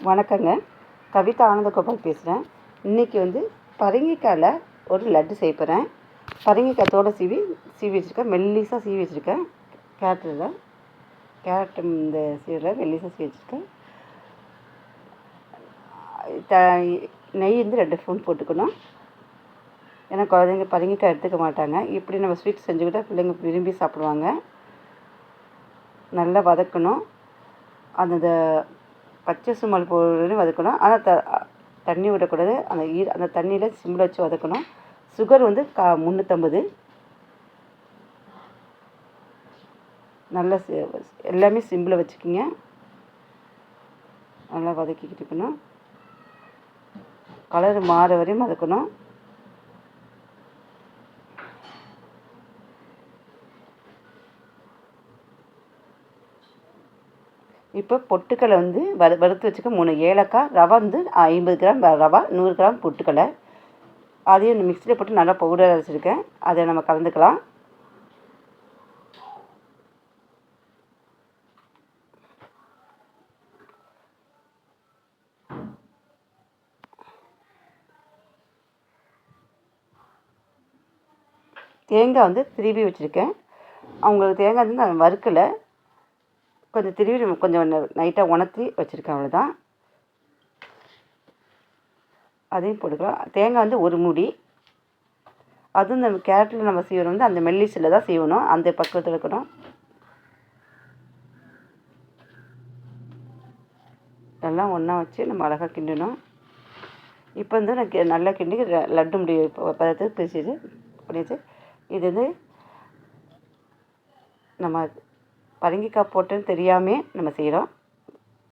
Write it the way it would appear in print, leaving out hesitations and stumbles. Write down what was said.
வணக்கங்க. கவிதா ஆனந்தகோபால் பேசுகிறேன். இன்றைக்கி பரங்கிக்காயில் ஒரு லட்டு செய்ய போகிறேன். பரங்கிக்காய் தோலை சீவி வச்சுருக்கேன், மெல்லிசாக சீவி வச்சுருக்கேன். கேரட் இந்த சீவில் மெல்லிசாக சீவி வச்சுருக்கேன். நெய் 2 ஸ்பூன் போட்டுக்கணும். ஏன்னா குழந்தைங்க பரங்கிக்காய் எடுத்துக்க மாட்டாங்க. இப்படி நம்ம ஸ்வீட் செஞ்சுக்கிட்டால் பிள்ளைங்க விரும்பி சாப்பிடுவாங்க. நல்லா வதக்கணும். அந்த பச்சை சுமல் போட்டு வதக்கணும். ஆனால் தண்ணி விடக்கூடாது. அந்த தண்ணியில் சிம்மில் வச்சு வதக்கணும். சுகர் 350. நல்லா எல்லாமே சிம்மில் வச்சுக்கிங்க. நல்லா வதக்கிக்கிட்டு இருக்கணும். கலர் மாற வரையும் வதக்கணும். இப்போ பொட்டுக்கடலை வறுத்து வச்சுக்க 3 ஏலக்காய், ரவை 50 கிராம் ரவை, 100 கிராம் பொட்டுக்கடலை, அதையும் மிக்சியில் போட்டு நல்லா பவுடர் அரைச்சிருக்கேன். அதை நம்ம கலந்துக்கலாம். தேங்காய் திருவி வச்சுருக்கேன். அவங்களுக்கு தேங்காய் நான் வறுக்கலை, கொஞ்சம் திருவி கொஞ்சம் நைட்டாக உணர்த்தி வச்சுருக்கேன், அவ்வளோதான். அதையும் போட்டுக்கலாம். தேங்காய் 1 மூடி. அதுவும் இந்த கேரட்டில் நம்ம சீவணும் அந்த மெல்லிசில் தான் சீவணும். அந்த பக்குவத்தில் இருக்கணும். எல்லாம் ஒன்றா வச்சு நம்ம அழகாக கிண்டணும். இப்போ நான் நல்லா கிண்டி லட்டு முடி பதத்துக்கு பிரிச்சு இது நம்ம பரங்கிக்காய் போட்டுன்னு தெரியாமல் நம்ம செய்கிறோம்.